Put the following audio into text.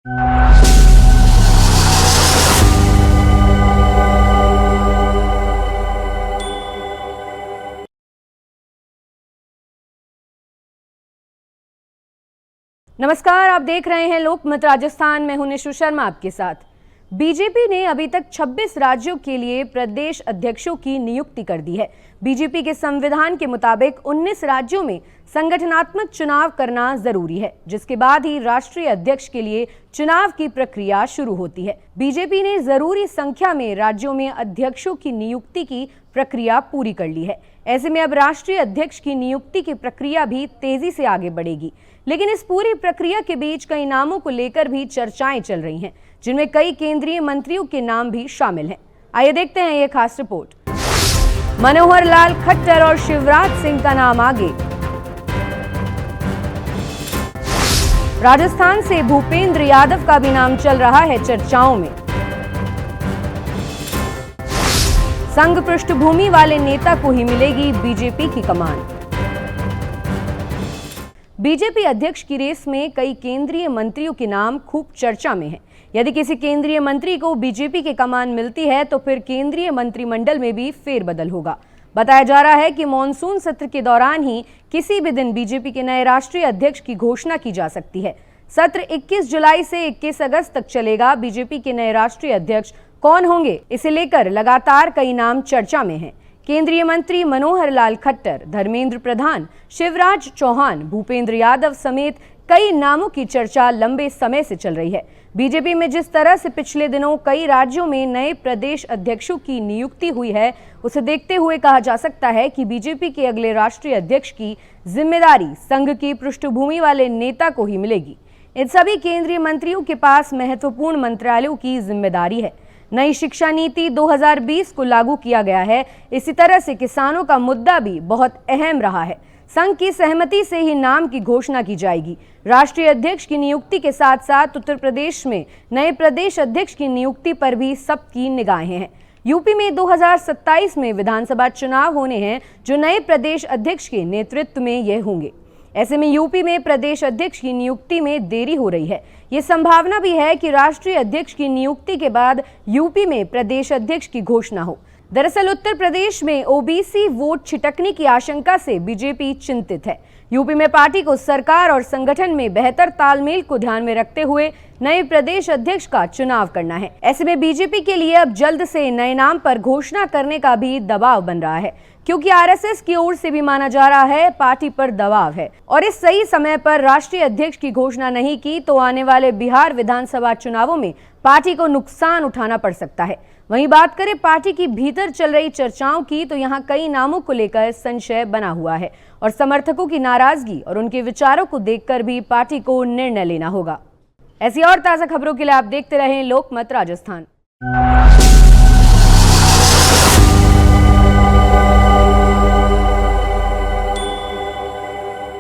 नमस्कार, आप देख रहे हैं लोकमत राजस्थान में हूं निशु शर्मा आपके साथ। बीजेपी ने अभी तक 26 राज्यों के लिए प्रदेश अध्यक्षों की नियुक्ति कर दी है। बीजेपी के संविधान के मुताबिक 19 राज्यों में संगठनात्मक चुनाव करना जरूरी है, जिसके बाद ही राष्ट्रीय अध्यक्ष के लिए चुनाव की प्रक्रिया शुरू होती है। बीजेपी ने जरूरी संख्या में राज्यों में अध्यक्षों की नियुक्ति की प्रक्रिया पूरी कर ली है। ऐसे में अब राष्ट्रीय अध्यक्ष की नियुक्ति की प्रक्रिया भी तेजी से आगे बढ़ेगी। लेकिन इस पूरी प्रक्रिया के बीच कई नामों को लेकर भी चर्चाएं चल रही हैं, जिनमें कई केंद्रीय मंत्रियों के नाम भी शामिल हैं। आइए देखते हैं ये खास रिपोर्ट। मनोहर लाल खट्टर और शिवराज सिंह का नाम आगे। राजस्थान से भूपेंद्र यादव का भी नाम चल रहा है चर्चाओं में। संघ पृष्ठभूमि वाले नेता को ही मिलेगी बीजेपी की कमान। बीजेपी अध्यक्ष की रेस में कई केंद्रीय मंत्रियों के नाम खूब चर्चा में हैं। यदि किसी केंद्रीय मंत्री को बीजेपी की कमान मिलती है तो फिर केंद्रीय मंत्रिमंडल में भी फेरबदल होगा। बताया जा रहा है कि मॉनसून सत्र के दौरान ही किसी भी दिन बीजेपी के नए राष्ट्रीय अध्यक्ष की घोषणा की जा सकती है। सत्र 21 जुलाई से 21 अगस्त तक चलेगा। बीजेपी के नए राष्ट्रीय अध्यक्ष कौन होंगे, इसे लेकर लगातार कई नाम चर्चा में हैं। केंद्रीय मंत्री मनोहर लाल खट्टर, धर्मेंद्र प्रधान, शिवराज चौहान, भूपेंद्र यादव समेत कई नामों की चर्चा लंबे समय से चल रही है। बीजेपी में जिस तरह से पिछले दिनों कई राज्यों में नए प्रदेश अध्यक्षों की नियुक्ति हुई है, उसे देखते हुए कहा जा सकता है कि बीजेपी के अगले राष्ट्रीय अध्यक्ष की जिम्मेदारी संघ की पृष्ठभूमि वाले नेता को ही मिलेगी। इन सभी केंद्रीय मंत्रियों के पास महत्वपूर्ण मंत्रालयों की जिम्मेदारी है। नई शिक्षा नीति 2020 को लागू किया गया है। इसी तरह से किसानों का मुद्दा भी बहुत अहम रहा है। संघ की सहमति से ही नाम की घोषणा की जाएगी। राष्ट्रीय अध्यक्ष की नियुक्ति के साथ साथ उत्तर प्रदेश में नए प्रदेश अध्यक्ष की नियुक्ति पर भी सबकी निगाहें हैं। यूपी में 2027 में विधानसभा चुनाव होने हैं, जो नए प्रदेश अध्यक्ष के नेतृत्व में ये होंगे। ऐसे में यूपी में प्रदेश अध्यक्ष की नियुक्ति में देरी हो रही है। ये संभावना भी है कि राष्ट्रीय अध्यक्ष की नियुक्ति के बाद यूपी में प्रदेश अध्यक्ष की घोषणा हो। दरअसल उत्तर प्रदेश में ओबीसी वोट छिटकने की आशंका से बीजेपी चिंतित है। यूपी में पार्टी को सरकार और संगठन में बेहतर तालमेल को ध्यान में रखते हुए नए प्रदेश अध्यक्ष का चुनाव करना है। ऐसे में बीजेपी के लिए अब जल्द से नए नाम पर घोषणा करने का भी दबाव बन रहा है, क्योंकि आरएसएस की ओर से भी माना जा रहा है पार्टी पर दबाव है और इस सही समय पर राष्ट्रीय अध्यक्ष की घोषणा नहीं की तो आने वाले बिहार विधानसभा चुनावों में पार्टी को नुकसान उठाना पड़ सकता है। वहीं बात करें पार्टी की भीतर चल रही चर्चाओं की, तो यहाँ कई नामों को लेकर संशय बना हुआ है और समर्थकों की नाराजगी और उनके विचारों को देखकर भी पार्टी को निर्णय लेना होगा। ऐसी और ताजा खबरों के लिए आप देखते रहें लोकमत राजस्थान।